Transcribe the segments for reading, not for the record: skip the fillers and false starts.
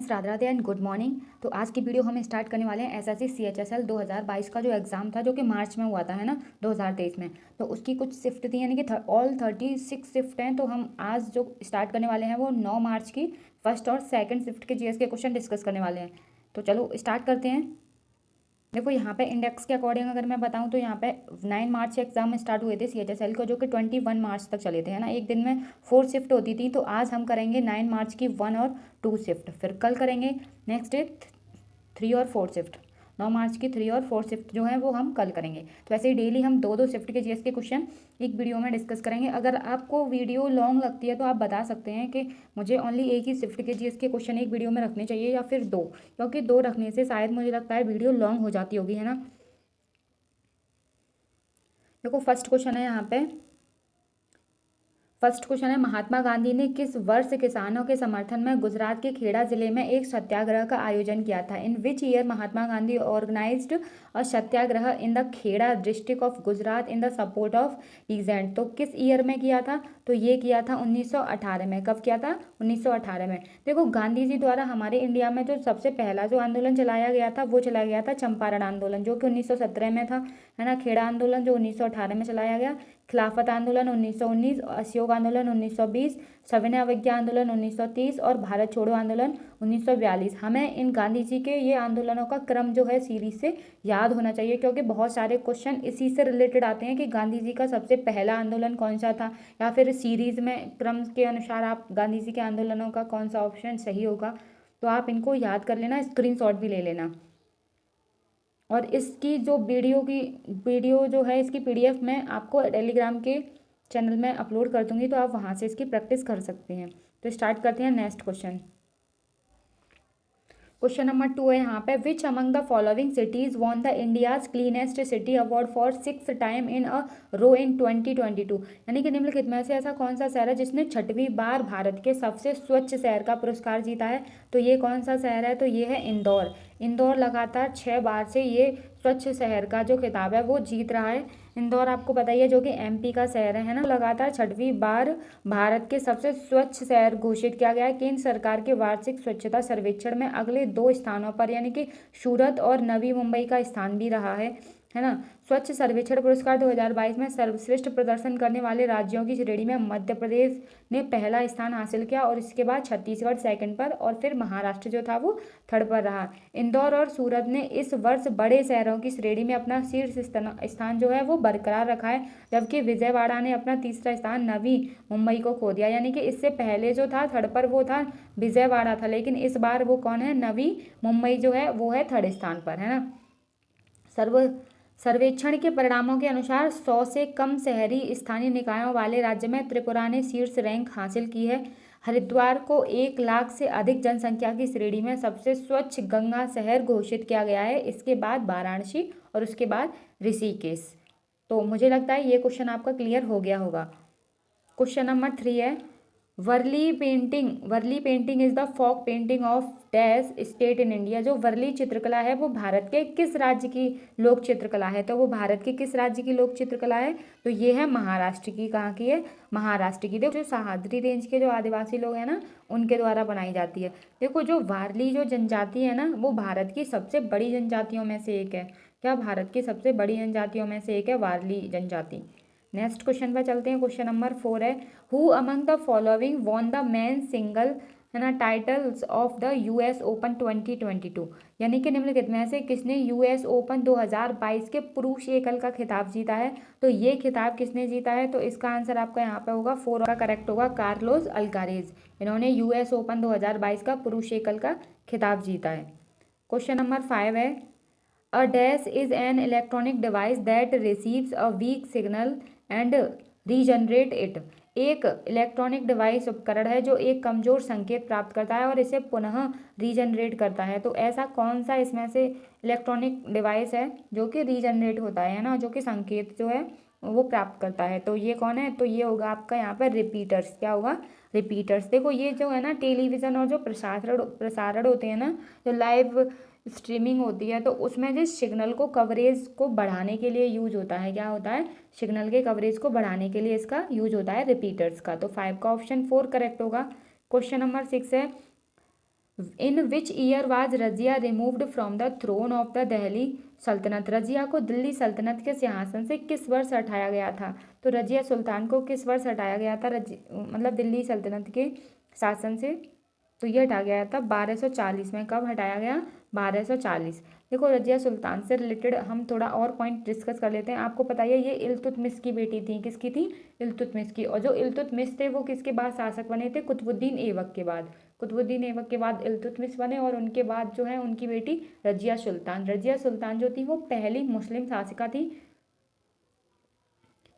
Radhe Radhe and good morning. तो आज की वीडियो हम स्टार्ट करने वाले हैं एसएससी सीएचएसएल 2022 का जो एग्ज़ाम था, जो कि मार्च में हुआ था, है ना, 2023 में। तो उसकी कुछ शिफ्ट थी, यानी कि ऑल 36 शिफ्ट हैं। तो हम आज जो स्टार्ट करने वाले हैं वो 9 मार्च की फर्स्ट और सेकंड शिफ्ट के जीएस के क्वेश्चन डिस्कस करने वाले हैं। तो चलो स्टार्ट करते हैं। देखो यहाँ पे इंडेक्स के अकॉर्डिंग अगर मैं बताऊँ तो यहाँ पे 9 मार्च से एग्जाम स्टार्ट हुए थे सीएचएसएल को, जो कि 21 मार्च तक चले थे, है ना। एक दिन में 4 शिफ्ट होती थी। तो आज हम करेंगे 9 मार्च की 1 और 2 शिफ्ट, फिर कल करेंगे नेक्स्ट डे 3 और 4 शिफ्ट। 9 मार्च की 3 और 4 शिफ्ट जो है वो हम कल करेंगे। तो ऐसे ही डेली हम दो दो शिफ्ट के जीएस के क्वेश्चन एक वीडियो में डिस्कस करेंगे। अगर आपको वीडियो लॉन्ग लगती है तो आप बता सकते हैं कि मुझे ओनली एक ही शिफ्ट के जीएस के क्वेश्चन एक वीडियो में रखने चाहिए या फिर दो, क्योंकि दो रखने से शायद मुझे लगता है वीडियो लॉन्ग हो जाती होगी, है ना। देखो फर्स्ट क्वेश्चन है यहाँ पे। फर्स्ट क्वेश्चन है, महात्मा गांधी ने किस वर्ष किसानों के समर्थन में गुजरात के खेड़ा जिले में एक सत्याग्रह का आयोजन किया था। In which year Mahatma Gandhi organized a satyagraha in the Kheda district of Gujarat in the support of peasant. तो किस ईयर में किया था? तो ये किया था 1918 में। कब किया था? 1918 में। देखो गांधी जी द्वारा हमारे इंडिया में जो सबसे पहला जो आंदोलन चलाया गया था वो चलाया गया था चंपारण आंदोलन, जो कि 1917 में था, है ना। खेड़ा आंदोलन जो 1918 में चलाया गया, खिलाफत आंदोलन 1919, अशोक आंदोलन 1920, सविनय अवज्ञा आंदोलन 1930 और भारत छोड़ो आंदोलन 1942। हमें इन गांधी जी के ये आंदोलनों का क्रम जो है सीरीज से याद होना चाहिए, क्योंकि बहुत सारे क्वेश्चन इसी से रिलेटेड आते हैं कि गांधी जी का सबसे पहला आंदोलन कौन सा था, या फिर सीरीज में क्रम के अनुसार आप गांधी जी के आंदोलनों का कौन सा ऑप्शन सही होगा। तो आप इनको याद कर लेना, स्क्रीनशॉट भी ले लेना। और इसकी जो वीडियो जो है इसकी पीडीएफ मैं आपको टेलीग्राम के चैनल में अपलोड कर दूंगी, तो आप वहाँ से इसकी प्रैक्टिस कर सकते हैं। तो स्टार्ट करते हैं नेक्स्ट क्वेश्चन। क्वेश्चन नंबर 2 है यहाँ पे, which among the following cities won the India's cleanest city award for 6th time in a row in 2022। यानी कि निम्नलिखित में से ऐसा कौन सा शहर है जिसने 6वीं बार भारत के सबसे स्वच्छ शहर का पुरस्कार जीता है। तो ये कौन सा शहर है? तो ये है इंदौर। इंदौर लगातार 6 बार से ये स्वच्छ शहर का जो खिताब है वो जीत रहा है। इंदौर आपको पता ही है, जो कि एमपी का शहर है ना। लगातार 6वीं बार भारत के सबसे स्वच्छ शहर घोषित किया गया है। केंद्र सरकार के वार्षिक स्वच्छता सर्वेक्षण में अगले 2 स्थानों पर, यानी कि सूरत और नवी मुंबई का स्थान भी रहा है ना। स्वच्छ सर्वेक्षण पुरस्कार 2022 में सर्वश्रेष्ठ प्रदर्शन करने वाले राज्यों की श्रेणी में मध्य प्रदेश ने पहला स्थान हासिल किया, और इसके बाद छत्तीसगढ़ सेकंड पर, और फिर महाराष्ट्र जो था वो थर्ड पर रहा। इंदौर और सूरत ने इस वर्ष बड़े शहरों की श्रेणी में अपना शीर्ष स्थान जो है वो बरकरार रखा है, जबकि विजयवाड़ा ने अपना तीसरा स्थान नवी मुंबई को खो दिया। यानी कि इससे पहले जो था थर्ड पर वो था विजयवाड़ा था, लेकिन इस बार वो कौन है? नवी मुंबई जो है वो है थर्ड स्थान पर, है ना। सर्वेक्षण के परिणामों के अनुसार 100 से कम शहरी स्थानीय निकायों वाले राज्य में त्रिपुरा ने शीर्ष रैंक हासिल की है। हरिद्वार को 1 लाख से अधिक जनसंख्या की श्रेणी में सबसे स्वच्छ गंगा शहर घोषित किया गया है। इसके बाद वाराणसी और उसके बाद ऋषिकेश। तो मुझे लगता है ये क्वेश्चन आपका क्लियर हो गया होगा। क्वेश्चन नंबर 3 है, Warli painting is the folk painting of dash state in India. जो वर्ली चित्रकला है वो भारत के किस राज्य की लोक चित्रकला है? तो वो भारत के किस राज्य की लोक चित्रकला है? तो ये है महाराष्ट्र की। कहाँ की है? महाराष्ट्र की। देखो जो सह्याद्री रेंज के जो आदिवासी लोग हैं ना, उनके द्वारा बनाई जाती है। देखो जो वारली जो जनजाति है ना, वो भारत की सबसे बड़ी जनजातियों में से एक है। क्या? भारत की सबसे बड़ी जनजातियों में से एक है वारली जनजाति। नेक्स्ट क्वेश्चन पर चलते हैं। क्वेश्चन नंबर 4 है, who among the following won the men single, है ना, titles of the US open 2022। यानी कि निम्नलिखित में से किसने यूएस ओपन 2022 के पुरुष एकल का खिताब जीता है? तो ये खिताब किसने जीता है? तो इसका आंसर आपका यहाँ पे होगा 4 का करेक्ट होगा, कार्लोस अल्कारेज। इन्होंने यूएस ओपन 2022 का पुरुष एकल का खिताब जीता है। क्वेश्चन नंबर 5 है, a dash is an electronic device that receives a weak signal and regenerate it. एक इलेक्ट्रॉनिक डिवाइस उपकरण है जो एक कमजोर संकेत प्राप्त करता है और इसे पुनः रीजनरेट करता है। तो ऐसा कौन सा इसमें से इलेक्ट्रॉनिक डिवाइस है जो कि रीजनरेट होता है ना, जो कि संकेत जो है वो प्राप्त करता है? तो ये कौन है? तो ये होगा आपका यहाँ पर रिपीटर्स। क्या होगा? रिपीटर्स। देखो ये जो है ना टेलीविज़न और जो प्रसारण होते हैं ना, जो लाइव स्ट्रीमिंग होती है, तो उसमें जिस सिग्नल को कवरेज को बढ़ाने के लिए यूज होता है, क्या होता है? सिग्नल के कवरेज को बढ़ाने के लिए इसका यूज होता है रिपीटर्स का। तो 5 का ऑप्शन 4 करेक्ट होगा। क्वेश्चन नंबर 6 है, in which year was Razia removed from the throne of the Delhi Sultanate. Razia को दिल्ली सल्तनत के सिंहासन से किस वर्ष हटाया गया था? तो रजिया सुल्तान को किस वर्ष हटाया गया था मतलब दिल्ली सल्तनत के शासन से? तो ये हटाया गया था 1240 में। कब हटाया गया? 1240। देखो रजिया सुल्तान से रिलेटेड हम थोड़ा और पॉइंट डिस्कस कर लेते हैं। आपको पता है ये इल्तुतमिश की बेटी थी। किसकी थी? इल्तुतमिश की। और जो इल्तुतमिश थे वो किसके बाद शासक बने थे? कुतुबुद्दीन ऐबक के बाद। कुतुबुद्दीन ऐबक के बाद इल्तुतमिश बने और उनके बाद जो है उनकी बेटी रजिया सुल्तान। रजिया सुल्तान जो थी वो पहली मुस्लिम शासिका थी।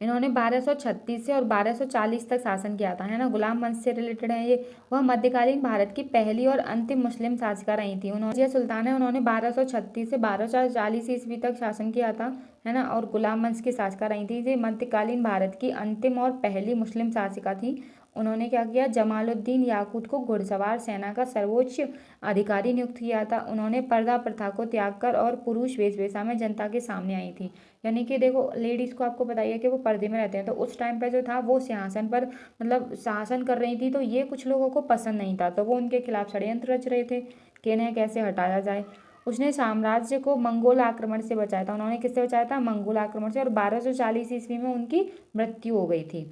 इन्होंने 1236 से और 1240 तक शासन किया था, है ना। गुलाम वंश से रिलेटेड है ये। वह मध्यकालीन भारत की पहली और अंतिम मुस्लिम शासिका रही थी। उन्होंने रजिया सुल्तान है, उन्होंने 1236 से 1240 ईस्वी तक शासन किया था, है ना। और गुलाम वंश की शासिका रही थी। ये मध्यकालीन भारत की अंतिम और पहली मुस्लिम शासिका थी। उन्होंने क्या किया? जमालुद्दीन याकूत को घुड़सवार सेना का सर्वोच्च अधिकारी नियुक्त किया था। उन्होंने पर्दा प्रथा को त्याग कर और पुरुष वेशभूषा में जनता के सामने आई थी। यानी कि देखो लेडीज़ को आपको बताइए कि वो पर्दे में रहते हैं, तो उस टाइम पे जो था वो सिंहासन पर मतलब शासन कर रही थी, तो ये कुछ लोगों को पसंद नहीं था, तो वो उनके खिलाफ षड्यंत्र रच रहे थे कि इन्हें कैसे हटाया जाए। उसने साम्राज्य को मंगोल आक्रमण से बचाया था। उन्होंने किससे बचाया था? मंगोल आक्रमण से। और 1240 ईस्वी में उनकी मृत्यु हो गई थी।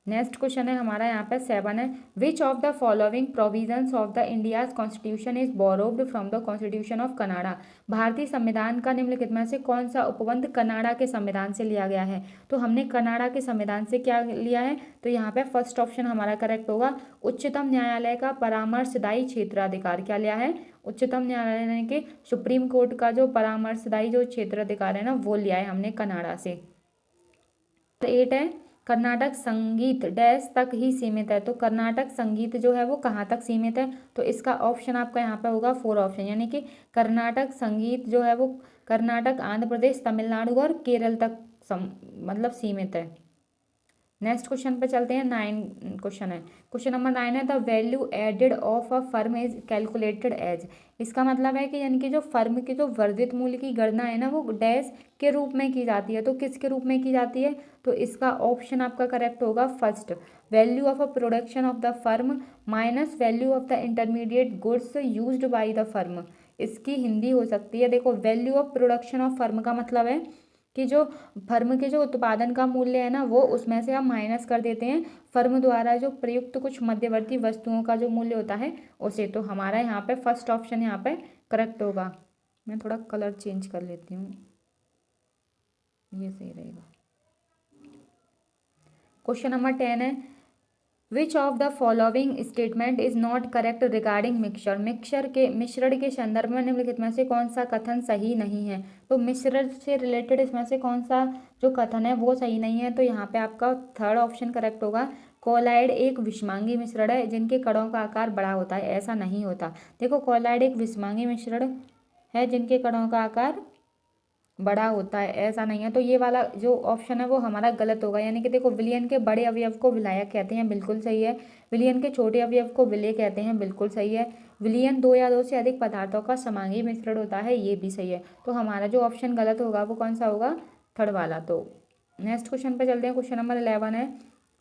नेक्स्ट क्वेश्चन है हमारा यहाँ पे 7 है। Which of the following provisions of the India's constitution is borrowed from the constitution of Canada. भारतीय संविधान का निम्नलिखित में से कौन सा उपबंध कनाडा के संविधान से लिया गया है? तो हमने कनाडा के संविधान से क्या लिया है? तो यहाँ पे फर्स्ट ऑप्शन हमारा करेक्ट होगा। उच्चतम न्यायालय का परामर्शदायी क्षेत्राधिकार क्या लिया है? उच्चतम न्यायालय के सुप्रीम कोर्ट का जो परामर्शदायी जो क्षेत्राधिकार है ना, वो लिया है हमने कनाडा से। 8 है। कर्नाटक संगीत डैश तक ही सीमित है। तो कर्नाटक संगीत जो है वो कहाँ तक सीमित है? तो इसका ऑप्शन आपका यहाँ पे होगा 4 ऑप्शन, यानी कि कर्नाटक संगीत जो है वो कर्नाटक, आंध्र प्रदेश, तमिलनाडु और केरल तक मतलब सीमित है। नेक्स्ट क्वेश्चन पे चलते हैं। 9 क्वेश्चन है। क्वेश्चन नंबर 9 है। The value added of a firm is calculated as. इसका मतलब है कि यानी कि जो फर्म की जो वर्धित मूल्य की गणना है ना, वो डैश के रूप में की जाती है। तो किसके रूप में की जाती है? तो इसका ऑप्शन आपका करेक्ट होगा first, value of a production of the firm minus value of the intermediate goods used by the firm. इसकी हिंदी हो सकती है, देखो value of production of firm का मतलब है कि जो फर्म के जो उत्पादन का मूल्य है ना, वो उसमें से हम माइनस कर देते हैं फर्म द्वारा जो प्रयुक्त कुछ मध्यवर्ती वस्तुओं का जो मूल्य होता है उसे। तो हमारा यहाँ पे फर्स्ट ऑप्शन यहाँ पे करेक्ट होगा। मैं थोड़ा कलर चेंज कर लेती हूँ, ये सही रहेगा। क्वेश्चन नंबर 10 है। Which of the following statement is not correct regarding मिश्रण के संदर्भ में निम्नलिखित में से कौन सा कथन सही नहीं है? तो मिश्रण से रिलेटेड इसमें से कौन सा जो कथन है वो सही नहीं है? तो यहाँ पे आपका थर्ड ऑप्शन करेक्ट होगा। कोलाइड एक विषमांगी मिश्रण है जिनके कणों का आकार बड़ा होता है। ऐसा नहीं होता। देखो कोलाइड एक विषमांगी मिश्रण है जिनके कणों का आकार बड़ा होता है, ऐसा नहीं है। तो ये वाला जो ऑप्शन है वो हमारा गलत होगा। यानी कि देखो विलयन के बड़े अवयव को विलायक कहते हैं, बिल्कुल सही है। विलयन के छोटे अवयव को विलेय कहते हैं, बिल्कुल सही है। विलयन 2 या 2 से अधिक पदार्थों का समांगी मिश्रण होता है, ये भी सही है। तो हमारा जो ऑप्शन गलत होगा वो कौन सा होगा? थर्ड वाला। तो नेक्स्ट क्वेश्चन पर चलते हैं। क्वेश्चन नंबर 11 है।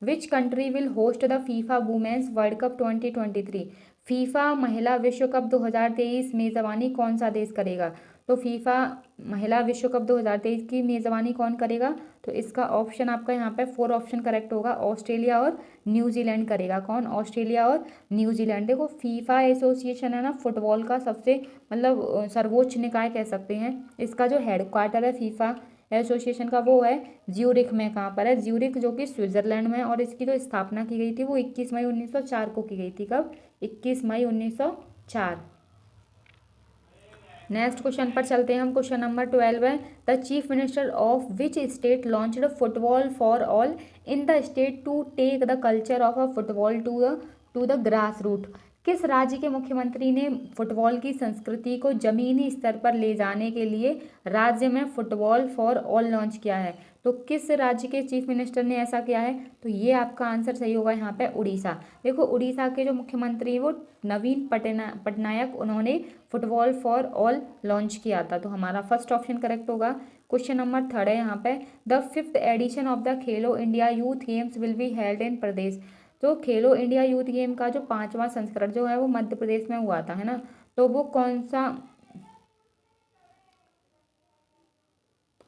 Which country will host the FIFA women's world cup 2023। FIFA महिला विश्व कप 2023 मेजबानी कौन सा देश करेगा? तो फीफा महिला विश्व कप 2023 की मेज़बानी कौन करेगा? तो इसका ऑप्शन आपका यहाँ पे 4 ऑप्शन करेक्ट होगा। ऑस्ट्रेलिया और न्यूजीलैंड करेगा। कौन? ऑस्ट्रेलिया और न्यूजीलैंड। देखो फीफा एसोसिएशन है ना फुटबॉल का सबसे मतलब सर्वोच्च निकाय कह सकते हैं। इसका जो हेडक्वार्टर है फीफा एसोसिएशन का वो है ज्यूरिख में। कहाँ पर है? ज्यूरिख, जो कि स्विट्जरलैंड में। और इसकी जो स्थापना की गई थी वो 21 मई 1904 को की गई थी। कब? 21 मई 1904। नेक्स्ट क्वेश्चन पर चलते हैं हम। क्वेश्चन नंबर 12 है। The chief minister of which state launched football for all in the state to take the culture of a football to the grass root. किस राज्य के मुख्यमंत्री ने फुटबॉल की संस्कृति को जमीनी स्तर पर ले जाने के लिए राज्य में फुटबॉल फॉर ऑल लॉन्च किया है? तो किस राज्य के चीफ मिनिस्टर ने ऐसा किया है? तो ये आपका आंसर सही होगा यहाँ पे उड़ीसा। देखो उड़ीसा के जो मुख्यमंत्री है वो नवीन पटनायक, उन्होंने फुटबॉल फॉर ऑल लॉन्च किया था। तो हमारा फर्स्ट ऑप्शन करेक्ट होगा। क्वेश्चन नंबर 3 है यहाँ पे। The 5th edition of the Khelo India youth games will be held in Pradesh. जो खेलो इंडिया यूथ गेम का जो 5वां संस्करण जो है वो मध्य प्रदेश में हुआ था, है ना। तो वो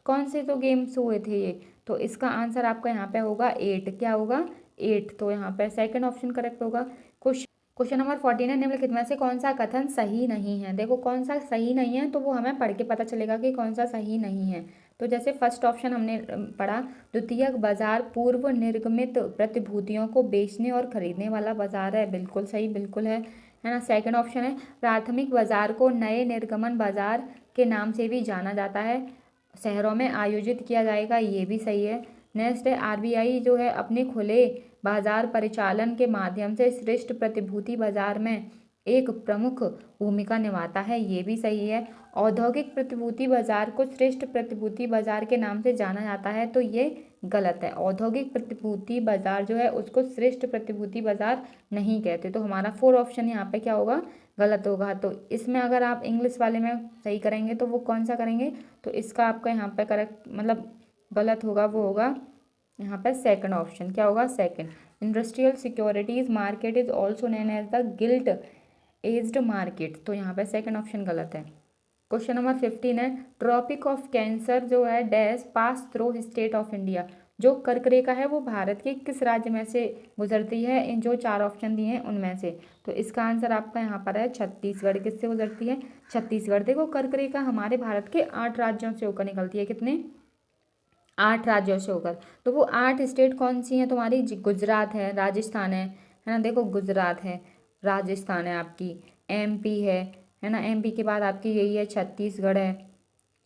कौन से तो गेम्स हुए थे ये। तो इसका आंसर आपका यहाँ पे होगा 8। क्या होगा? 8। तो यहाँ पे सेकंड ऑप्शन करेक्ट होगा। क्वेश्चन नंबर 14 है, निम्नलिखित में से कौन सा कथन सही नहीं है। देखो कौन सा सही नहीं है तो वो हमें पढ़ के पता चलेगा कि कौन सा सही नहीं है। तो जैसे फर्स्ट ऑप्शन हमने पढ़ा, द्वितीयक बाजार पूर्व निर्गमित प्रतिभूतियों को बेचने और खरीदने वाला बाजार है। बिल्कुल सही, बिल्कुल है ना। सेकंड ऑप्शन है, प्राथमिक बाजार को नए निर्गमन बाजार के नाम से भी जाना जाता है, शहरों में आयोजित किया जाएगा। ये भी सही है। नेक्स्ट है, आरबीआई जो है अपने खुले बाजार परिचालन के माध्यम से श्रेष्ठ प्रतिभूति बाजार में एक प्रमुख भूमिका निभाता है। ये भी सही है। औद्योगिक प्रतिभूति बाजार को श्रेष्ठ प्रतिभूति बाजार के नाम से जाना जाता है, तो ये गलत है। औद्योगिक प्रतिभूति बाजार जो है उसको श्रेष्ठ प्रतिभूति बाजार नहीं कहते। तो हमारा 4 ऑप्शन यहाँ पे क्या होगा? गलत होगा। तो इसमें अगर आप इंग्लिश वाले में सही करेंगे तो वो कौन सा करेंगे? तो इसका आपका यहाँ पे करेक्ट मतलब गलत होगा, वो होगा यहाँ पे सेकंड ऑप्शन। क्या होगा? Second. Industrial securities market is also known as the gilt edged market. तो यहाँ पे सेकंड ऑप्शन गलत है। क्वेश्चन नंबर 15 है, ट्रॉपिक ऑफ कैंसर जो है dash pass through state of India. जो कर्क रेखा है वो भारत के किस राज्य में से गुजरती है? इन जो 4 ऑप्शन दिए हैं उनमें से। तो इसका आंसर आपका यहाँ पर है छत्तीसगढ़। किससे गुजरती है? छत्तीसगढ़। देखो कर्क रेखा हमारे भारत के 8 राज्यों से होकर निकलती है। कितने? 8 राज्यों से होकर। तो वो 8 स्टेट कौन सी हैं तुम्हारी? गुजरात है, राजस्थान है ना। देखो गुजरात है, राजस्थान है आपकी, एमपी है ना। एमपी के बाद आपकी यही है छत्तीसगढ़ है,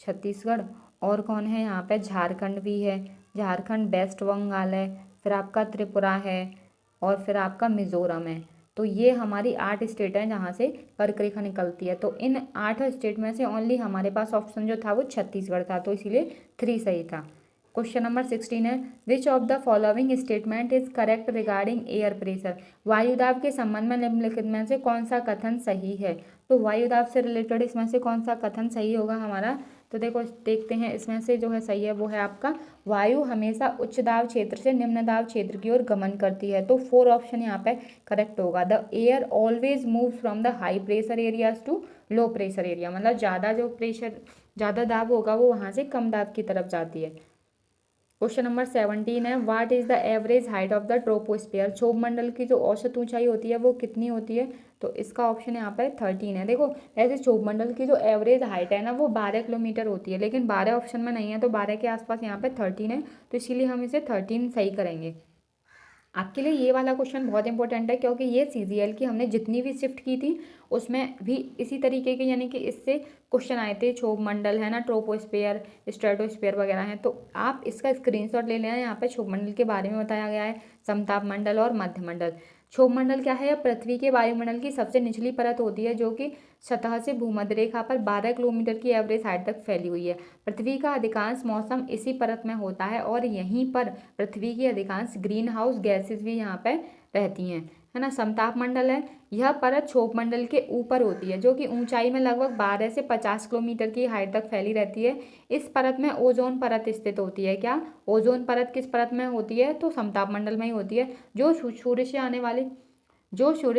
छत्तीसगढ़। और कौन है यहाँ पे? झारखंड भी है, झारखंड। वेस्ट बंगाल है, फिर आपका त्रिपुरा है, और फिर आपका मिजोरम है। तो ये हमारी 8 स्टेट हैं जहाँ से कर्क रेखा निकलती है। तो इन 8 स्टेट में से ओनली हमारे पास ऑप्शन जो था वो छत्तीसगढ़ था, तो इसीलिए 3 सही था। क्वेश्चन नंबर 16 है, which of the following statement is correct regarding air pressure. वायुदाब के संबंध में निम्नलिखित में से कौन सा कथन सही है? तो वायुदाब से रिलेटेड इसमें से कौन सा कथन सही होगा हमारा? तो देखो देखते हैं, इसमें से जो है सही है वो है आपका, वायु हमेशा उच्च दाब क्षेत्र से निम्न दाब क्षेत्र की ओर गमन करती है। तो 4 ऑप्शन यहाँ पे करेक्ट होगा। The air always move from the high pressure areas to low pressure area. मतलब ज़्यादा दाब होगा वो वहाँ से कम दाब की तरफ जाती है। क्वेश्चन नंबर 17 है, what is the average height of the troposphere. क्षोभ मंडल की जो औसत ऊंचाई होती है वो कितनी होती है? तो इसका ऑप्शन यहाँ पर 13 है। देखो ऐसे क्षोभ मंडल की जो एवरेज हाइट है ना वो 12 किलोमीटर होती है, लेकिन 12 ऑप्शन में नहीं है, तो 12 के आसपास यहाँ पे 13 है, तो इसीलिए हम इसे 13 सही करेंगे। आपके लिए ये वाला क्वेश्चन बहुत इंपॉर्टेंट है, क्योंकि ये सीजीएल की हमने जितनी भी शिफ्ट की थी उसमें भी इसी तरीके के यानी कि इससे क्वेश्चन आए थे। क्षोभ मंडल है ना, ट्रोपोस्फेयर, स्ट्रेटोस्फेयर वगैरह हैं, तो आप इसका स्क्रीनशॉट ले लेना। यहाँ पे क्षोभ मंडल के बारे में बताया गया है, समताप मंडल और मध्य मंडल। क्षोभ मंडल क्या है? पृथ्वी के वायुमंडल की सबसे निचली परत होती है, जो कि सतह से भूमध्य रेखा पर 12 किलोमीटर की एवरेज हाइट तक फैली हुई है। पृथ्वी का अधिकांश मौसम इसी परत में होता है, और यहीं पर पृथ्वी की अधिकांश ग्रीन हाउस गैसेज भी यहाँ पर रहती हैं, है ना। समताप मंडल है, यह परत क्षोभ मंडल के ऊपर होती है, जो कि ऊंचाई में लगभग 12 से 50 किलोमीटर की हाइट तक फैली रहती है। इस परत में ओजोन परत स्थित होती है। क्या? ओजोन परत किस परत में होती है? तो समताप मंडल में ही होती है। जो सूर्य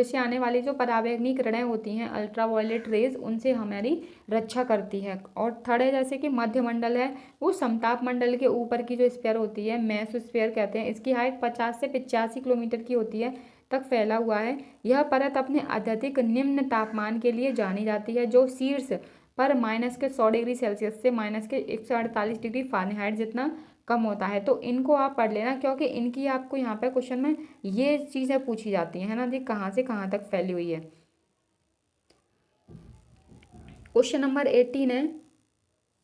से आने वाली जो पराबैंगनी किरणें होती हैं, अल्ट्रावायलेट रेज, उनसे हमारी रक्षा करती है। और थर्ड है जैसे कि मध्य मंडल है, वो समताप मंडल के ऊपर की जो स्फीयर होती है, मेसोस्फीयर कहते हैं, इसकी हाइट 50 से 85 किलोमीटर की होती है तक फैला हुआ है। यह परत अपने अत्यधिक निम्न तापमान के लिए जानी जाती है, जो शीर्ष पर -100 डिग्री सेल्सियस से -148 डिग्री फ़ारेनहाइट जितना कम होता है। तो इनको आप पढ़ लेना, क्योंकि इनकी आपको यहाँ पे क्वेश्चन में ये चीज़ें पूछी जाती हैं, है ना जी, कहाँ से कहाँ तक फैली हुई है। क्वेश्चन नंबर 18 है,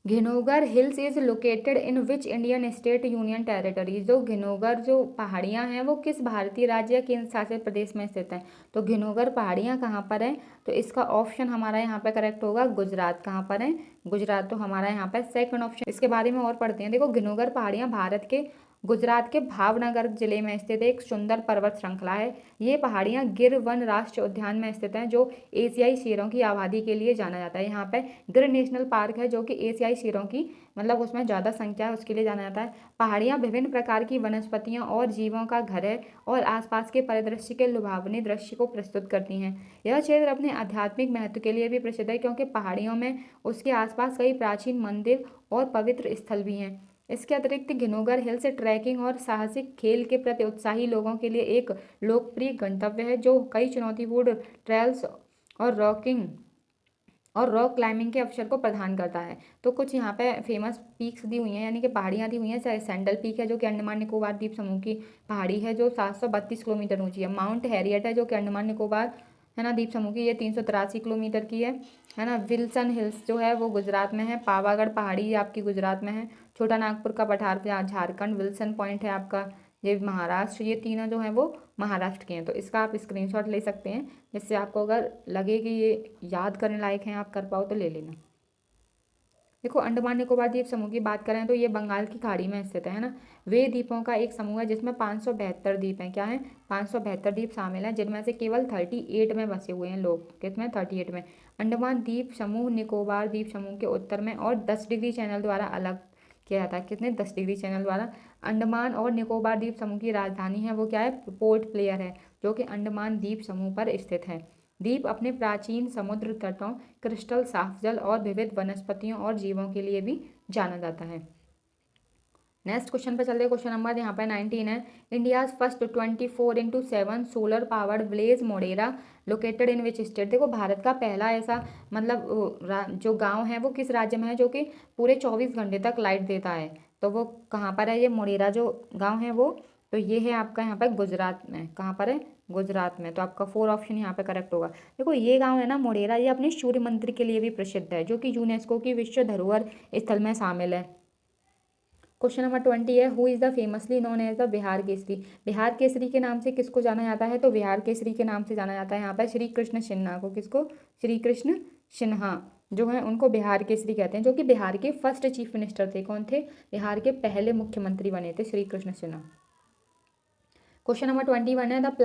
घिनौगर hills is located in which Indian state union territory. जो घिनौगर जो पहाड़ियाँ हैं वो किस भारतीय राज्य या केंद्र शासित प्रदेश में स्थित हैं? तो घिनौगर पहाड़ियाँ कहाँ पर हैं? तो इसका ऑप्शन हमारा यहाँ पे करेक्ट होगा गुजरात। कहाँ पर है? गुजरात। तो हमारा यहाँ पे सेकंड ऑप्शन। इसके बारे में और पढ़ते हैं। देखो घिनौगर पहाड़ियाँ भारत के गुजरात के भावनगर जिले में स्थित एक सुंदर पर्वत श्रृंखला है। ये पहाड़ियाँ गिर वन राष्ट्रीय उद्यान में स्थित हैं, जो एशियाई शेरों की आबादी के लिए जाना जाता है। यहाँ पे गिर नेशनल पार्क है, जो कि एशियाई शेरों की मतलब उसमें ज़्यादा संख्या है, उसके लिए जाना जाता है। पहाड़ियाँ विभिन्न प्रकार की वनस्पतियों और जीवों का घर है और आसपास के परिदृश्य के लुभावने दृश्य को प्रस्तुत करती हैं। यह क्षेत्र अपने आध्यात्मिक महत्व के लिए भी प्रसिद्ध है, क्योंकि पहाड़ियों में उसके आसपास कई प्राचीन मंदिर और पवित्र स्थल भी हैं। इसके अतिरिक्त घिनौगर हिल्स ट्रैकिंग और साहसिक खेल के प्रति उत्साही लोगों के लिए एक लोकप्रिय गंतव्य है, जो कई चुनौतीपूर्ण ट्रेल्स और रॉक क्लाइंबिंग के अवसर को प्रदान करता है। तो कुछ यहाँ पे फेमस पीक्स दी हुई हैं, यानी कि पहाड़ियाँ दी हुई हैं। सैंडल पीक है, जो कि अंडमान निकोबार द्वीप समूह की पहाड़ी है, जो 732 किलोमीटर ऊंची है। माउंट हैरियट है, जो कि अंडमान निकोबार है ना द्वीप समूह की, ये 383 किलोमीटर की है ना। विल्सन हिल्स जो है वो गुजरात में है। पावागढ़ पहाड़ी ये आपकी गुजरात में है। छोटा नागपुर का पठार झारखंड। विल्सन पॉइंट है आपका ये महाराष्ट्र। ये तीनों जो हैं वो महाराष्ट्र के हैं। तो इसका आप स्क्रीनशॉट ले सकते हैं, जिससे आपको अगर लगे कि ये याद करने लायक हैं, आप कर पाओ तो ले लेना। देखो, अंडमान निकोबार द्वीप समूह की बात करें तो ये बंगाल की खाड़ी में स्थित है ना। वे द्वीपों का एक समूह है जिसमें 572 द्वीप हैं। क्या है? 572 द्वीप शामिल हैं, जिनमें से केवल 38 में बसे हुए हैं लोग। कितने? 38 में। अंडमान द्वीप समूह निकोबार द्वीप समूह के उत्तर में और 10 डिग्री चैनल द्वारा अलग किया जाता है। कितने? 10 डिग्री चैनल द्वारा। अंडमान और निकोबार द्वीप समूह की राजधानी है वो क्या है? पोर्ट ब्लेयर है, जो कि अंडमान द्वीप समूह पर स्थित है। द्वीप अपने प्राचीन समुद्र तटों, क्रिस्टल साफ जल और विविध वनस्पतियों और जीवों के लिए भी जाना जाता है। नेक्स्ट क्वेश्चन पे चलते हैं। क्वेश्चन नंबर यहाँ पे 19 है। India's first 24x7 solar powered village Modhera located in which state. देखो, भारत का पहला ऐसा मतलब जो गांव है वो किस राज्य में है, जो कि पूरे 24 घंटे तक लाइट देता है। तो वो कहाँ पर है? ये मोढेरा जो गाँव है वो, तो ये है आपका यहाँ पर गुजरात में। कहाँ पर है? गुजरात में। तो आपका 4 ऑप्शन यहाँ पे करेक्ट होगा। देखो, ये गांव है ना मोढेरा, ये अपने सूर्य मंदिर के लिए भी प्रसिद्ध है, जो कि यूनेस्को की विश्व धरोहर स्थल में शामिल है। क्वेश्चन नंबर 20 है। Who is the famously known as the Bihar Kesari. Bihar Kesari के नाम से किसको जाना जाता है? तो बिहार केसरी के नाम से जाना जाता है यहाँ पर श्री कृष्ण सिन्हा को। किसको? श्री कृष्ण सिन्हा जो है उनको बिहार केसरी कहते हैं, जो कि बिहार के फर्स्ट चीफ मिनिस्टर थे। कौन थे? बिहार के पहले मुख्यमंत्री बने थे श्री कृष्ण सिन्हा। क्वेश्चन नंबर 21 है। The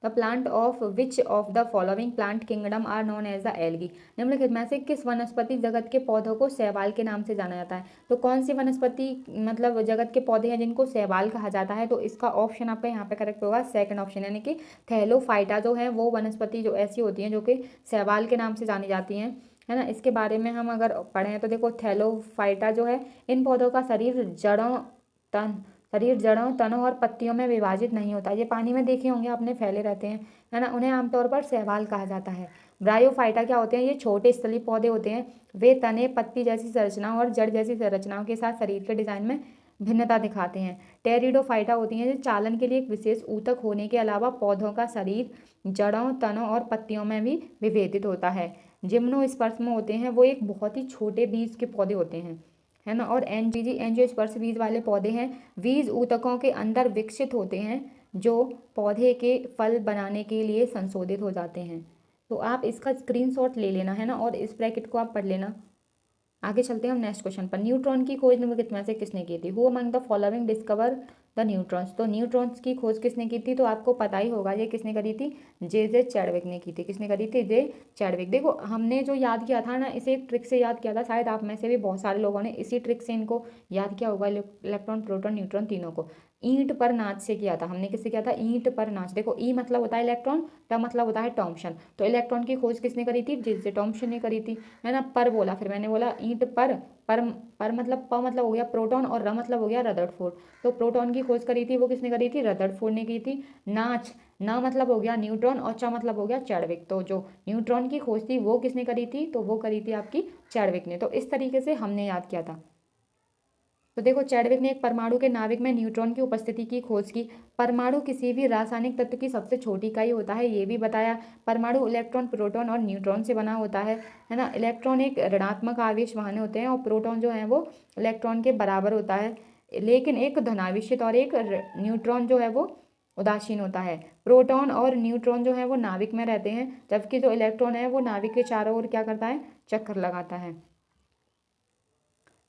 plant of which of the following plant kingdom are known as the algae. निम्नलिखित में से किस वनस्पति जगत के पौधों को शैवाल के नाम से जाना जाता है? तो कौन सी वनस्पति मतलब जगत के पौधे हैं जिनको शैवाल कहा जाता है? तो इसका ऑप्शन आपका यहाँ पे करेक्ट होगा सेकंड ऑप्शन, यानी कि थैलोफाइटा जो है वो वनस्पति जो ऐसी होती हैं जो कि शैवाल के नाम से जानी जाती हैं, है ना। इसके बारे में हम अगर पढ़ें तो देखो, थैलोफाइटा जो है इन पौधों का शरीर जड़ों, तनों और पत्तियों में विभाजित नहीं होता। ये पानी में देखे होंगे आपने, फैले रहते हैं, है ना। उन्हें आमतौर पर शैवाल कहा जाता है। ब्रायोफाइटा क्या होते हैं? ये छोटे स्थलीय पौधे होते हैं। वे तने, पत्ती जैसी संरचनाओं और जड़ जैसी संरचनाओं के साथ शरीर के डिजाइन में भिन्नता दिखाते हैं। टेरिडोफाइटा होती हैं जो चालन के लिए एक विशेष ऊतक होने के अलावा पौधों का शरीर जड़ों, तनों और पत्तियों में भी विभेदित होता है। जिम्नोस्पर्म होते हैं वो एक बहुत ही छोटे बीज के पौधे होते हैं, है ना। और एंजियोस्पर्म बीज वाले पौधे हैं। बीज ऊतकों के अंदर विकसित होते हैं, जो पौधे के फल बनाने के लिए संशोधित हो जाते हैं। तो आप इसका स्क्रीनशॉट ले लेना, है ना, और इस ब्रैकेट को आप पढ़ लेना। आगे चलते हैं हम नेक्स्ट क्वेश्चन पर। न्यूट्रॉन की खोज निम्नलिखित में से किसने की थी? Who among the following discover the neutrons. तो न्यूट्रॉन्स की खोज किसने की थी? तो आपको पता ही होगा, ये किसने करी थी? जे चैडविक ने की थी। किसने करी थी? जे चैडविक। देखो, हमने जो याद किया था ना, इसे एक ट्रिक से याद किया था। शायद आप में से भी बहुत सारे लोगों ने इसी ट्रिक से इनको याद किया होगा, इलेक्ट्रॉन, प्रोटॉन, न्यूट्रॉन तीनों को। ईंट पर नाच से किया था हमने। किससे किया था? ईंट पर नाच। देखो, ई मतलब होता है इलेक्ट्रॉन, ट मतलब होता है टॉमसन। तो इलेक्ट्रॉन की खोज किसने करी थी? जे टॉमसन ने करी थी, है ना। पर बोला, फिर मैंने बोला ईंट पर मतलब प मतलब हो गया प्रोटॉन और र मतलब हो गया रदरफोर्ड। तो प्रोटॉन की खोज करी थी वो किसने करी थी? रदरफोर्ड ने की थी। नाच, ना मतलब हो गया न्यूट्रॉन और चा मतलब हो गया चैडविक। तो जो न्यूट्रॉन की खोज थी वो किसने करी थी? तो वो करी थी आपकी चैडविक ने। तो इस तरीके से हमने याद किया था। तो देखो, चैडविक ने एक परमाणु के नाभिक में न्यूट्रॉन की उपस्थिति की खोज की। परमाणु किसी भी रासायनिक तत्व की सबसे छोटी इकाई होता है, ये भी बताया। परमाणु इलेक्ट्रॉन, प्रोटॉन और न्यूट्रॉन से बना होता है ना। इलेक्ट्रॉन एक ऋणात्मक आवेश वाहन होते हैं और प्रोटॉन जो है वो इलेक्ट्रॉन के बराबर होता है, लेकिन एक धनावेशित और एक न्यूट्रॉन जो है वो उदासीन होता है। प्रोटॉन और न्यूट्रॉन जो है वो नाभिक में रहते हैं, जबकि जो इलेक्ट्रॉन है वो नाभिक के चारों ओर क्या करता है? चक्कर लगाता है।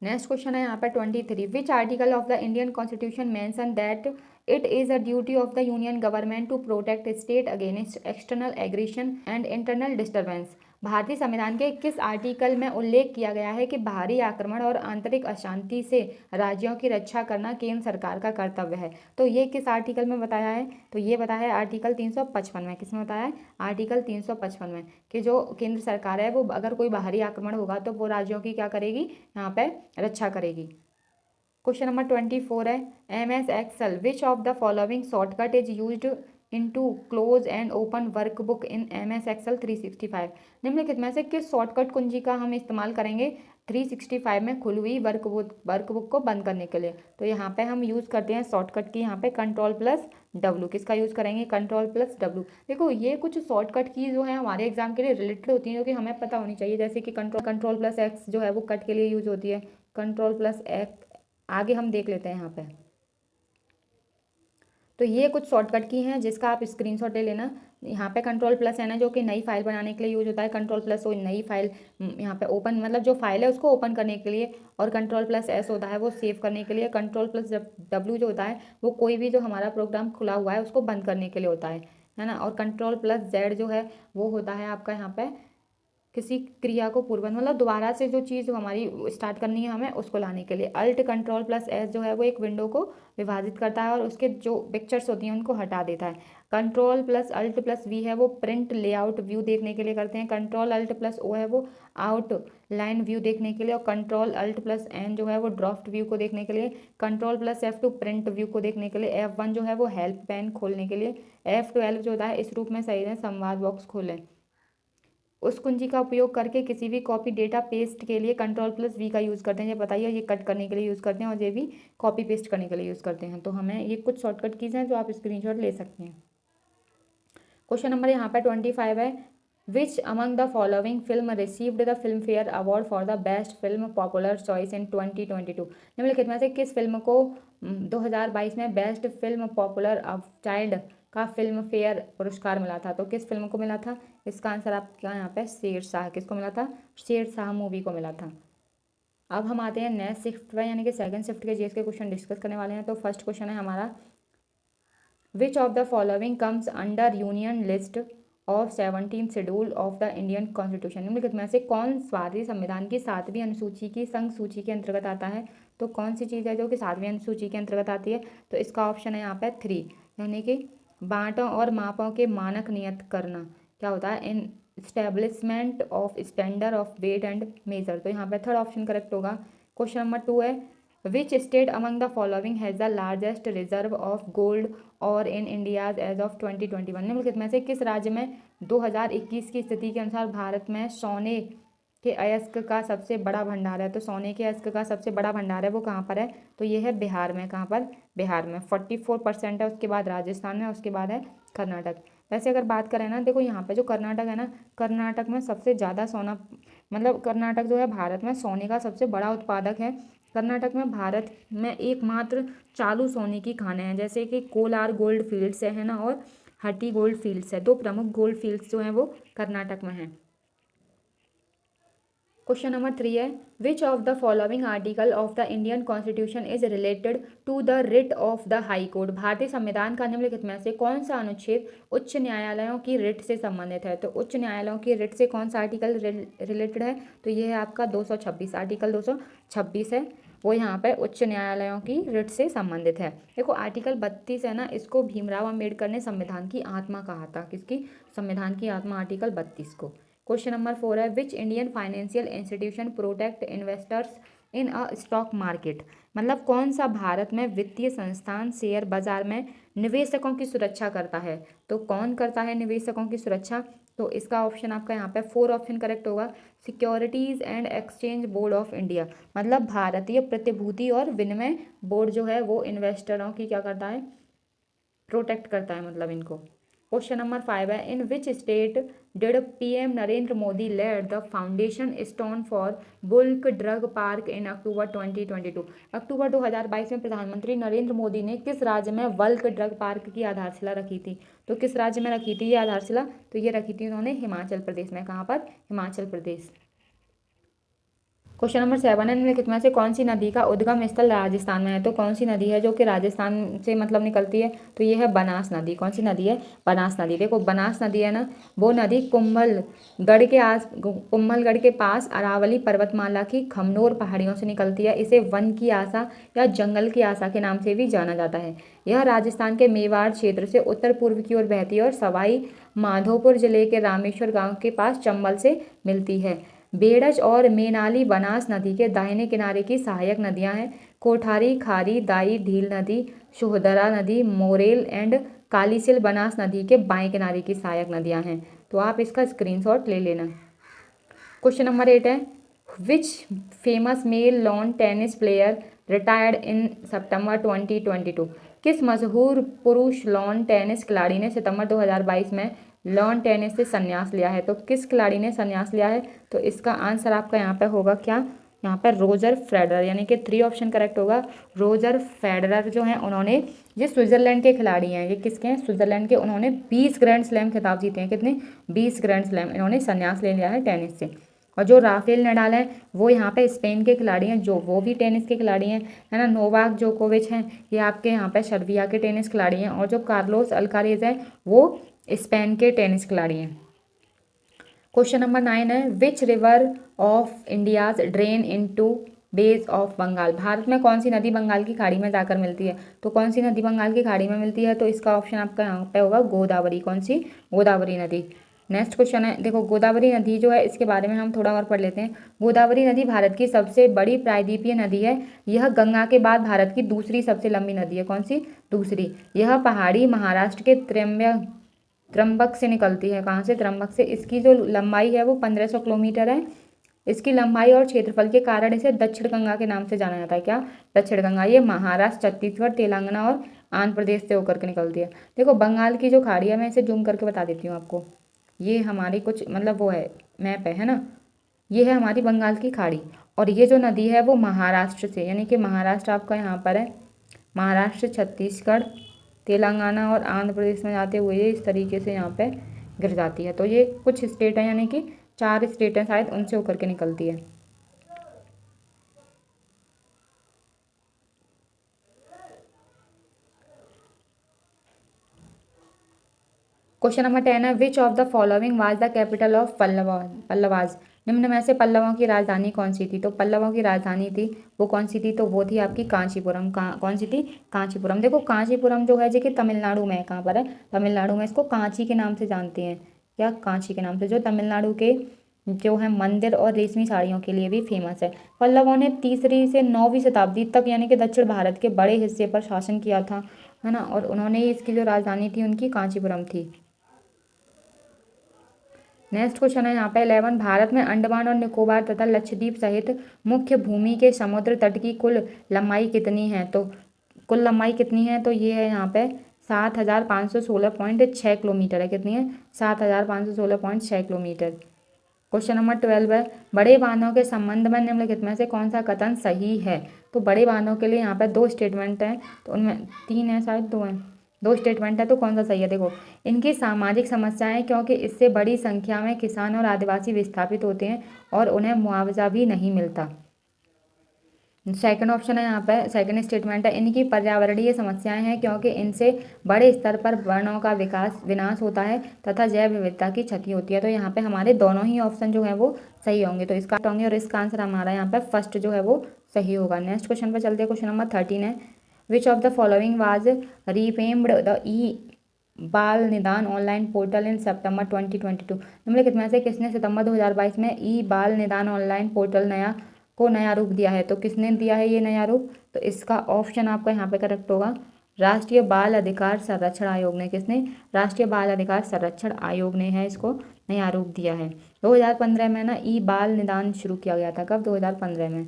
नेक्स्ट क्वेश्चन है यहाँ पे 23, which article of the Indian constitution mention that it is a duty of the union government to protect state against external aggression and internal disturbance. भारतीय संविधान के किस आर्टिकल में उल्लेख किया गया है कि बाहरी आक्रमण और आंतरिक अशांति से राज्यों की रक्षा करना केंद्र सरकार का कर्तव्य है? तो ये किस आर्टिकल में बताया है? तो ये बताया है आर्टिकल 355 में। किसमें बताया है? आर्टिकल 355 में, कि जो केंद्र सरकार है वो अगर कोई बाहरी आक्रमण होगा तो वो राज्यों की क्या करेगी? यहाँ पे रक्षा करेगी। क्वेश्चन नंबर 24 है, MS Excel which of the following shortcut is used into close and open workbook in MS Excel 365। निम्नलिखित में से किस शॉर्टकट कुंजी का हम इस्तेमाल करेंगे 365 में खुली हुई वर्कबुक को बंद करने के लिए? तो यहाँ पे हम यूज़ करते हैं शॉर्टकट की, यहाँ पे Ctrl+W। किसका यूज़ करेंगे? Ctrl+W। देखो ये कुछ शॉर्टकट की जो है हमारे एग्जाम के लिए रिलेटेड होती हैं, जो कि हमें पता होनी चाहिए। जैसे कि Ctrl+X जो है वो कट के लिए यूज होती है, Ctrl+X। आगे हम देख लेते हैं यहाँ पे। तो ये कुछ शॉर्टकट की हैं जिसका आप स्क्रीनशॉट ले लेना। यहाँ पे Ctrl+N है जो कि नई फाइल बनाने के लिए यूज होता है। Ctrl+ वो नई फाइल यहाँ पे ओपन, मतलब जो फाइल है उसको ओपन करने के लिए। और Ctrl+S होता है वो सेव करने के लिए। Ctrl+W जो होता है वो कोई भी जो हमारा प्रोग्राम खुला हुआ है उसको बंद करने के लिए होता है ना। और Ctrl+Z जो है वो होता है आपका यहाँ पे किसी क्रिया को पूर्ववत, मतलब दोबारा से जो चीज़ हमारी स्टार्ट करनी है हमें उसको लाने के लिए। Ctrl+S जो है वो एक विंडो को विभाजित करता है और उसके जो पिक्चर्स होती हैं उनको हटा देता है। Ctrl+Alt+V है वो प्रिंट लेआउट व्यू देखने के लिए करते हैं। Ctrl+Alt+O है वो आउट लाइन व्यू देखने के लिए। और Ctrl+Alt+N जो है वो ड्राफ्ट व्यू को देखने के लिए। Ctrl+F2 प्रिंट व्यू को देखने के लिए। F1 जो है वो हेल्प पैन खोलने के लिए। F12 जो होता है इस रूप में सही है संवाद बॉक्स खोलें। उस कुंजी का उपयोग करके किसी भी कॉपी डेटा पेस्ट के लिए Ctrl+V का यूज़ करते हैं। ये बताइए, ये कट करने के लिए यूज़ करते हैं और ये भी कॉपी पेस्ट करने के लिए यूज़ करते हैं। तो हमें ये कुछ शॉर्टकट कीज़ हैं जो आप स्क्रीनशॉट ले सकते हैं। क्वेश्चन नंबर यहाँ पर 25 है, विच among the following film received the film fair award for the best film popular choice in 2022। निम्नलिखित में से किस फिल्म को 2022 में बेस्ट फिल्म पॉपुलर चाइल्ड का फिल्म फेयर पुरस्कार मिला था? तो किस फिल्म को मिला था? इसका आंसर आपका यहाँ पे शेरशाह। किसको मिला था? शेरशाह मूवी को मिला था। अब हम आते हैं नेक्स्ट शिफ्ट पे, यानी कि सेकंड शिफ्ट के जीएस के क्वेश्चन डिस्कस करने वाले हैं। तो फर्स्ट क्वेश्चन है हमारा, विच of the following comes under union list of 17 schedule of the Indian constitution. निम्नलिखित में से कौन भारतीय संविधान की 7वीं अनुसूची की संघ सूची के अंतर्गत आता है? तो कौन सी चीज़ है जो कि 7वीं अनुसूची के अंतर्गत आती है? तो इसका ऑप्शन है यहाँ पे 3, यानी कि बांटों और मापों के मानक नियत करना। क्या होता है? In establishment of standard of weight and measure. तो यहाँ पे थर्ड ऑप्शन करेक्ट होगा। क्वेश्चन नंबर 2 है, which state among the following has the largest reserve of gold और इन इंडियाज एज ऑफ 2021। निम्नलिखित में से किस राज्य में 2021 की स्थिति के अनुसार भारत में सोने के अयस्क का सबसे बड़ा भंडार है? तो सोने के अयस्क का सबसे बड़ा भंडार है वो कहाँ पर है? तो ये है बिहार में। कहाँ पर? बिहार में 44% है। उसके बाद राजस्थान में, उसके बाद है कर्नाटक। वैसे अगर बात करें ना, देखो यहाँ पे जो कर्नाटक है ना, कर्नाटक में सबसे ज़्यादा सोना, मतलब कर्नाटक जो है भारत में सोने का सबसे बड़ा उत्पादक है। कर्नाटक में भारत में एकमात्र चालू सोने की खानें हैं, जैसे कि कोलार गोल्ड फील्ड्स है ना, और हटी गोल्ड फील्ड्स है। 2 प्रमुख गोल्ड फील्ड्स जो हैं वो कर्नाटक में हैं। क्वेश्चन नंबर 3 है, which of the following article of the Indian constitution is related to the writ of the high court. भारतीय संविधान का निम्नलिखित में से कौन सा अनुच्छेद उच्च न्यायालयों की रिट से संबंधित है? तो उच्च न्यायालयों की रिट से कौन सा आर्टिकल रिलेटेड है? तो ये है आपका 226, आर्टिकल 226 है वो यहाँ पे उच्च न्यायालयों की रिट से संबंधित है। देखो आर्टिकल 32 है ना, इसको भीमराव अम्बेडकर ने संविधान की आत्मा कहा था। किसकी? संविधान की आत्मा, आर्टिकल 32 को। क्वेश्चन नंबर 4 है, which Indian financial institution protect investors in a stock market. मतलब कौन सा भारत में वित्तीय संस्थान शेयर बाजार में निवेशकों की सुरक्षा करता है? तो कौन करता है निवेशकों की सुरक्षा? तो इसका ऑप्शन आपका यहाँ पे 4 ऑप्शन करेक्ट होगा। Securities and exchange board of India, मतलब भारतीय प्रतिभूति और विनिमय बोर्ड जो है वो इन्वेस्टरों की क्या करता है? प्रोटेक्ट करता है, मतलब इनको। क्वेश्चन नंबर 5 है, in which state did PM Narendra Modi laid the foundation stone for bulk drug park in October 2022। अक्टूबर 2022 में प्रधानमंत्री नरेंद्र मोदी ने किस राज्य में बल्क ड्रग पार्क की आधारशिला रखी थी? तो किस राज्य में रखी थी ये आधारशिला? तो ये रखी थी उन्होंने हिमाचल प्रदेश में। कहाँ पर? हिमाचल प्रदेश। क्वेश्चन नंबर 7 है, निम्नलिखित में से कौन सी नदी का उद्गम स्थल राजस्थान में है? तो कौन सी नदी है जो कि राजस्थान से मतलब निकलती है? तो ये है बनास नदी। कौन सी नदी है? बनास नदी। देखो बनास नदी है ना, वो नदी कुंभलगढ़ के पास अरावली पर्वतमाला की खमनोर पहाड़ियों से निकलती है। इसे वन की आशा या जंगल की आशा के नाम से भी जाना जाता है। यह राजस्थान के मेवाड़ क्षेत्र से उत्तर पूर्व की ओर बहती है और सवाई माधोपुर जिले के रामेश्वर गांव के पास चंबल से मिलती है। बेड़ज और मेनाली बनास नदी के दाहिने किनारे की सहायक नदियां हैं। कोठारी, खारी, दाई, ढील नदी, शोहदरा नदी, मोरेल एंड कालीसिल बनास नदी के बाएं किनारे की सहायक नदियां हैं। तो आप इसका स्क्रीनशॉट ले लेना। क्वेश्चन नंबर 8 है, which famous male lawn tennis player retired in September 2022? किस मशहूर पुरुष लॉन टेनिस खिलाड़ी ने सितंबर 2022 में लॉन टेनिस से संन्यास लिया है? तो किस खिलाड़ी ने संन्यास लिया है? तो इसका आंसर आपका यहाँ पे होगा क्या? यहाँ पर रोजर फेडरर, यानी कि 3 ऑप्शन करेक्ट होगा। रोजर फेडरर जो हैं उन्होंने, ये स्विट्जरलैंड के खिलाड़ी हैं। ये किसके हैं? स्विट्जरलैंड के। उन्होंने 20 ग्रैंड स्लैम खिताब जीते हैं। कितने? 20 ग्रैंड स्लैम। इन्होंने संन्यास ले लिया है टेनिस से। और जो राफेल नडाल है वो यहाँ पे स्पेन के खिलाड़ी हैं, जो वो भी टेनिस के खिलाड़ी हैं, है ना। नोवाक जोकोविच हैं, ये आपके यहाँ पे सर्बिया के टेनिस खिलाड़ी हैं। और जो कार्लोस अल्कारेज है वो स्पेन के टेनिस खिलाड़ी हैं। क्वेश्चन नंबर 9 है, which river of India's drain into base of Bengal? भारत में कौन सी नदी बंगाल की खाड़ी में जाकर मिलती है? तो कौन सी नदी बंगाल की खाड़ी में मिलती है? तो इसका ऑप्शन आपका यहाँ पे होगा गोदावरी। कौन सी? गोदावरी नदी। नेक्स्ट क्वेश्चन है, देखो गोदावरी नदी जो है इसके बारे में हम थोड़ा और पढ़ लेते हैं। गोदावरी नदी भारत की सबसे बड़ी प्रायद्वीपीय नदी है। यह गंगा के बाद भारत की दूसरी सबसे लंबी नदी है। कौन सी? दूसरी। यह पहाड़ी महाराष्ट्र के त्रंबक से निकलती है। कहाँ से? त्रंबक से। इसकी जो लंबाई है वो 1500 किलोमीटर है। इसकी लंबाई और क्षेत्रफल के कारण इसे दक्षिण गंगा के नाम से जाना जाता है। क्या? दक्षिण गंगा। ये महाराष्ट्र, छत्तीसगढ़, तेलंगाना और आंध्र प्रदेश से होकर के निकलती है। देखो बंगाल की जो खाड़ी है, मैं इसे जूम करके बता देती हूँ आपको। ये हमारी कुछ मतलब वो है, मैप है ना। ये है हमारी बंगाल की खाड़ी, और ये जो नदी है वो महाराष्ट्र से, यानी कि महाराष्ट्र आपका यहाँ पर है, महाराष्ट्र, छत्तीसगढ़, तेलंगाना और आंध्र प्रदेश में जाते हुए ये इस तरीके से यहाँ पे गिर जाती है। तो ये कुछ स्टेट हैं, यानी कि 4 स्टेट हैं शायद, उनसे होकर के निकलती है। क्वेश्चन नंबर 10 है, which of the following was the capital of Pallavas? निम्न में से पल्लवों की राजधानी कौन सी थी? तो पल्लवों की राजधानी थी वो कौन सी थी? तो वो थी आपकी कांचीपुरम। कौन सी थी? कांचीपुरम। देखो कांचीपुरम जो है, जो कि तमिलनाडु में है। कहाँ पर है? तमिलनाडु में। इसको कांची के नाम से जानते हैं। या कांची के नाम से, जो तमिलनाडु के जो है मंदिर और रेशमी साड़ियों के लिए भी फेमस है। पल्लवों ने 3वीं से 9वीं शताब्दी तक, यानी कि दक्षिण भारत के बड़े हिस्से पर शासन किया था, है ना। और उन्होंने इसकी जो राजधानी थी उनकी कांचीपुरम थी। नेक्स्ट क्वेश्चन है यहाँ पे 11, भारत में अंडमान और निकोबार तथा लक्षद्वीप सहित मुख्य भूमि के समुद्र तट की कुल लंबाई कितनी है? तो कुल लंबाई कितनी है? तो ये है यहाँ पे 7516.6 किलोमीटर है। कितनी है? 7516.6 किलोमीटर। क्वेश्चन नंबर 12 है, बड़े बांधों के संबंध में निम्नलिखित में से कौन सा कथन सही है? तो बड़े बांधों के लिए यहाँ पे 2 स्टेटमेंट हैं, तो उनमें 3 है शायद, 2 हैं, 2 स्टेटमेंट है, तो कौन सा सही है? देखो, इनकी सामाजिक समस्याएं, क्योंकि इससे बड़ी संख्या में किसान और आदिवासी विस्थापित होते हैं और उन्हें मुआवजा भी नहीं मिलता। सेकंड ऑप्शन है यहाँ पे, सेकंड स्टेटमेंट है, इनकी पर्यावरणीय समस्याएं हैं, क्योंकि इनसे बड़े स्तर पर वनों का विनाश होता है तथा जैव विविधता की क्षति होती है। तो यहाँ पे हमारे दोनों ही ऑप्शन जो है वो सही होंगे, तो इसका होंगे, और इसका आंसर हमारा यहाँ पे फर्स्ट जो है वो सही होगा। नेक्स्ट क्वेश्चन पर चलते हैं। क्वेश्चन नंबर 13 है, which of the following was revamped the e Bal Nidan online portal in September 2022? निम्नलिखित में से किसने सितंबर 2022 में ई बाल निदान ऑनलाइन पोर्टल नया रूप दिया है? तो किसने दिया है ये नया रूप? तो इसका ऑप्शन आपका यहाँ पे करेक्ट होगा, राष्ट्रीय बाल अधिकार संरक्षण आयोग ने। किसने? राष्ट्रीय बाल अधिकार संरक्षण आयोग ने है इसको नया रूप दिया है। 2015 में ना ई बाल निदान शुरू किया गया था। कब? 2015 में।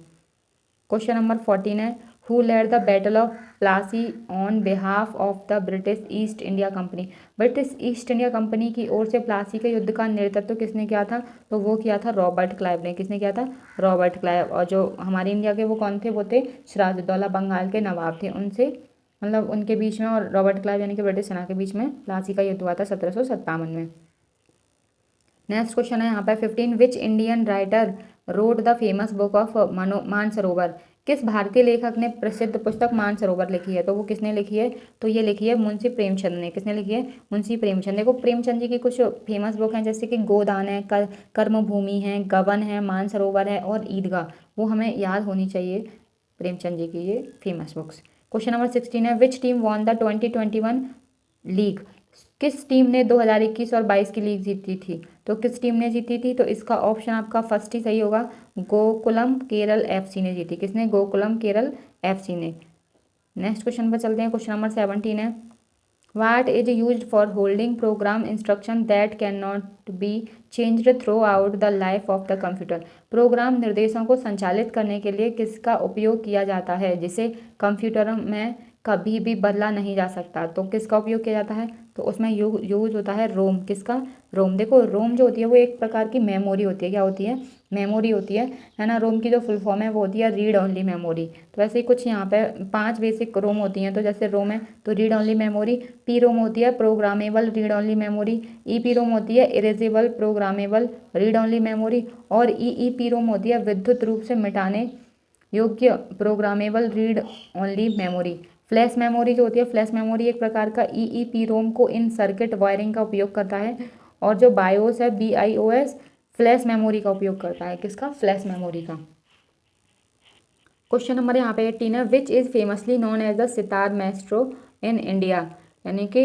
क्वेश्चन नंबर 14 है, who led the battle of Plassey on behalf of the British East India company? British East India company की ओर से प्लासी के युद्ध का नेतृत्व किसने किया था? तो वो किया था रॉबर्ट क्लाइव ने। किसने किया था? Robert Clive. और जो हमारे इंडिया के वो कौन थे? वो थे सिराजुद्दौला, बंगाल के नवाब थे। उनसे मतलब उनके बीच में और रॉबर्ट क्लाइव यानी कि ब्रिटिश सेना के बीच में प्लासी का युद्ध हुआ था 1757 में। नेक्स्ट क्वेश्चन है यहाँ पे 15, which Indian writer road the famous book of Mansarovar? किस भारतीय लेखक ने प्रसिद्ध पुस्तक मानसरोवर लिखी है? तो वो किसने लिखी है? तो ये लिखी है मुंशी प्रेमचंद ने। किसने लिखी है? मुंशी प्रेमचंद। देखो प्रेमचंद जी की कुछ फेमस बुक हैं जैसे कि गोदान है, कर्मभूमि है, गबन है, मानसरोवर है और ईदगाह, वो हमें याद होनी चाहिए प्रेमचंद जी की ये फेमस बुक्स। क्वेश्चन नंबर 16 है, which team won the 2021 league? किस टीम ने 2021 और 22 की लीग जीती थी? तो किस टीम ने जीती थी? तो इसका ऑप्शन आपका फर्स्ट ही सही होगा, गोकुलम केरल एफसी ने जीती। किसने? गोकुलम केरल एफसी ने। नेक्स्ट क्वेश्चन पर चलते हैं। क्वेश्चन नंबर 17 है, What is used for holding program instruction that cannot be changed throughout the life of the computer? Program निर्देशों को संचालित करने के लिए किसका उपयोग किया जाता है जिसे कंप्यूटर में कभी भी बदला नहीं जा सकता? तो किसका उपयोग किया जाता है? तो उसमें यूज होता है रोम। किसका? रोम। देखो रोम जो होती है वो एक प्रकार की मेमोरी होती है। क्या होती है? मेमोरी होती है ना। रोम की जो फुल फॉर्म है वो होती है रीड ओनली मेमोरी। तो ऐसे ही कुछ यहाँ पे 5 बेसिक रोम होती हैं। तो जैसे रोम है तो read only memory, P ROM होती है programmable read only memory, E P ROM होती है erasable programmable read only memory और ई पी रोम होती है विद्युत रूप से मिटाने योग्य programmable read only memory. Flash memory जो होती है, फ्लैश मेमोरी एक प्रकार का ई पी रोम को इन सर्किट वायरिंग का उपयोग करता है और जो बायोस है BIOS फ्लैश मेमोरी का उपयोग करता है। किसका? फ्लैश मेमोरी का। क्वेश्चन नंबर यहाँ पे 18 है, which is famously known as the sitar maestro in India? यानी कि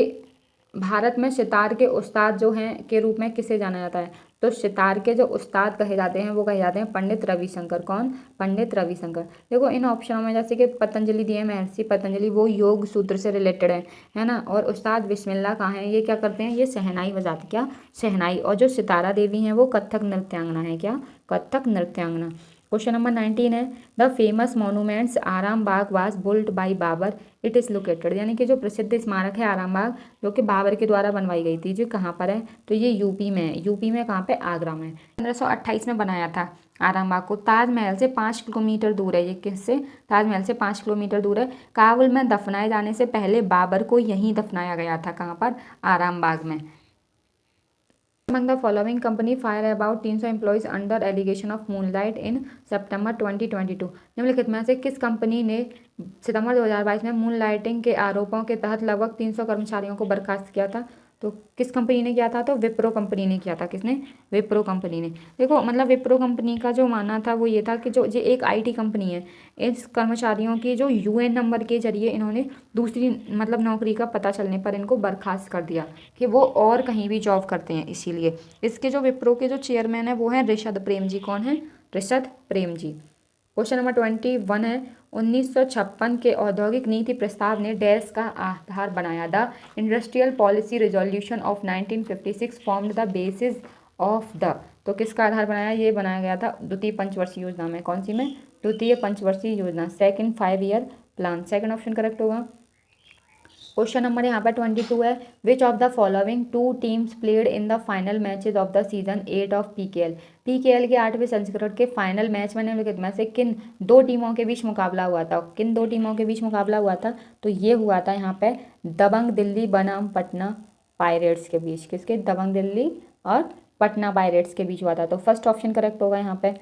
भारत में सितार के उस्ताद जो हैं के रूप में किसे जाना जाता है? तो सितार के जो उस्ताद कहे जाते हैं वो कहे जाते हैं पंडित रविशंकर। कौन? पंडित रविशंकर। देखो इन ऑप्शनों में जैसे कि पतंजलि दिए, महर्षि पतंजलि वो योग सूत्र से रिलेटेड है ना। और उस्ताद बिस्मिल्लाह कहाँ हैं? ये क्या करते हैं? ये शहनाई बजाते। क्या? शहनाई। और जो सितारा देवी हैं वो कथक नृत्यांगना है। क्या? कथक नृत्यांगना। क्वेश्चन नंबर 19 है, the famous monuments Aram Bagh was built by Babur, it is located? यानी कि जो प्रसिद्ध स्मारक है आराम बाग जो कि बाबर के द्वारा बनवाई गई थी, जो कहाँ पर है? तो ये यूपी में है। यूपी में कहाँ पे? आगरा में। 1528 में बनाया था आराम बाग को। ताजमहल से 5 किलोमीटर दूर है ये। किससे? ताजमहल से 5 किलोमीटर दूर है। काबुल में दफनाए जाने से पहले बाबर को यहीं दफनाया गया था। कहाँ पर? आराम बाग में। Among the following company fire about 300 employees under allegation of moonlight in September 2022? निम्नलिखित में से किस कंपनी ने सितंबर 2022 में मून लाइटिंग के आरोपों के तहत लगभग 300 कर्मचारियों को बर्खास्त किया था? तो किस कंपनी ने किया था? तो विप्रो कंपनी ने किया था। किसने? विप्रो कंपनी ने। देखो मतलब विप्रो कंपनी का जो मानना था वो ये था कि जो ये एक IT कंपनी है, इस कर्मचारियों की जो UN नंबर के जरिए इन्होंने दूसरी मतलब नौकरी का पता चलने पर इनको बर्खास्त कर दिया कि वो और कहीं भी जॉब करते हैं, इसीलिए। इसके जो विप्रो के जो चेयरमैन है वो हैं ऋषद प्रेम जी। कौन है? ऋषद प्रेम जी। क्वेश्चन नंबर 21 है, 1956 के औद्योगिक नीति प्रस्ताव ने डैश का आधार बनाया? The industrial policy resolution of 1956 formed the basis of the. तो किसका आधार बनाया? ये बनाया गया था द्वितीय पंचवर्षीय योजना में। कौन सी में? द्वितीय पंचवर्षीय योजना, second 5 year plan. Second option correct होगा। क्वेश्चन नंबर यहाँ पर 22 है, which of the following 2 teams played in the final matches of the season 8 of PKL? PKL के 8वें संस्करण के फाइनल मैच में निम्नलिखित में से किन 2 टीमों के बीच मुकाबला हुआ था? किन 2 टीमों के बीच मुकाबला हुआ था? तो ये हुआ था यहाँ पे दबंग दिल्ली बनाम पटना पायरेट्स के बीच। किसके? दबंग दिल्ली और पटना पायरेट्स के बीच हुआ था। तो फर्स्ट ऑप्शन करेक्ट होगा यहाँ पे।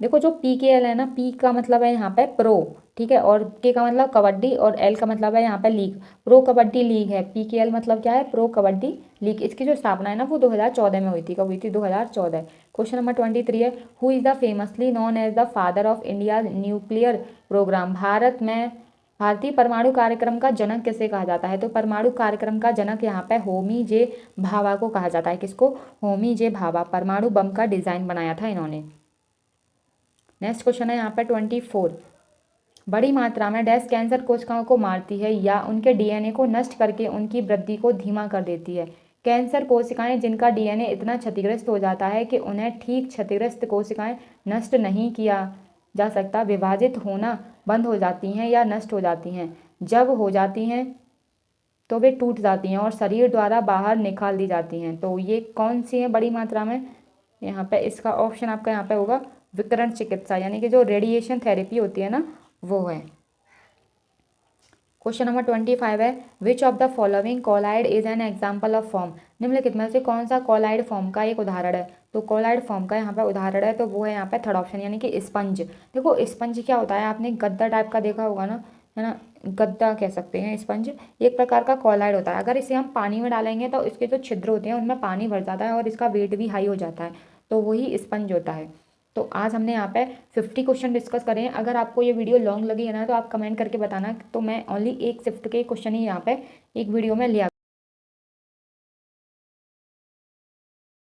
देखो जो PKL है ना, P का मतलब है यहाँ पे प्रो, ठीक है, और K का मतलब कबड्डी और L का मतलब है यहाँ पे लीग। प्रो कबड्डी लीग है। PKL मतलब क्या है? Pro kabaddi league. इसकी जो स्थापना है ना वो 2014 में हुई थी। कब हुई थी? 2014। क्वेश्चन नंबर 23 है, who is the famously known as the father of India nuclear programme? भारतीय परमाणु कार्यक्रम का जनक किसे कहा जाता है? तो परमाणु कार्यक्रम का जनक यहाँ पे होमी जे भाभा को कहा जाता है। किसको? होमी जे भाभा। परमाणु बम का डिजाइन बनाया था इन्होंने। नेक्स्ट क्वेश्चन है यहाँ पे 24, बड़ी मात्रा में डैश कैंसर कोशिकाओं को मारती है या उनके DNA को नष्ट करके उनकी वृद्धि को धीमा कर देती है? कैंसर कोशिकाएं जिनका DNA इतना क्षतिग्रस्त हो जाता है कि उन्हें ठीक क्षतिग्रस्त कोशिकाएं नष्ट नहीं किया जा सकता, विभाजित होना बंद हो जाती हैं या नष्ट हो जाती हैं। जब हो जाती हैं तो वे टूट जाती हैं और शरीर द्वारा बाहर निकाल दी जाती हैं। तो ये कौन सी है बड़ी मात्रा में? यहाँ पे इसका ऑप्शन आपका यहाँ पे होगा विकिरण चिकित्सा, यानी कि जो रेडिएशन थेरेपी होती है ना वो है। क्वेश्चन नंबर 25 है, which of the following colloid is an example of form? निम्नलिखित में से कौन सा कॉलाइड फॉर्म का एक उदाहरण है? तो कॉलॉइड फॉर्म का यहाँ पे उदाहरण है, तो वो है यहाँ पे थर्ड ऑप्शन यानी कि स्पंज। देखो स्पंज क्या होता है, आपने गद्दा टाइप का देखा होगा ना, है ना, गद्दा कह सकते हैं स्पंज, एक प्रकार का कॉलॉइड होता है। अगर इसे हम पानी में डालेंगे तो इसके जो छिद्र होते हैं उनमें पानी भर जाता है और इसका वेट भी हाई हो जाता है, तो वही स्पंज होता है। तो आज हमने यहाँ पे 50 क्वेश्चन डिस्कस करे हैं। अगर आपको ये वीडियो लॉन्ग लगी है ना तो आप कमेंट करके बताना, तो मैं ओनली एक शिफ्ट के क्वेश्चन ही यहाँ पे एक वीडियो में लिया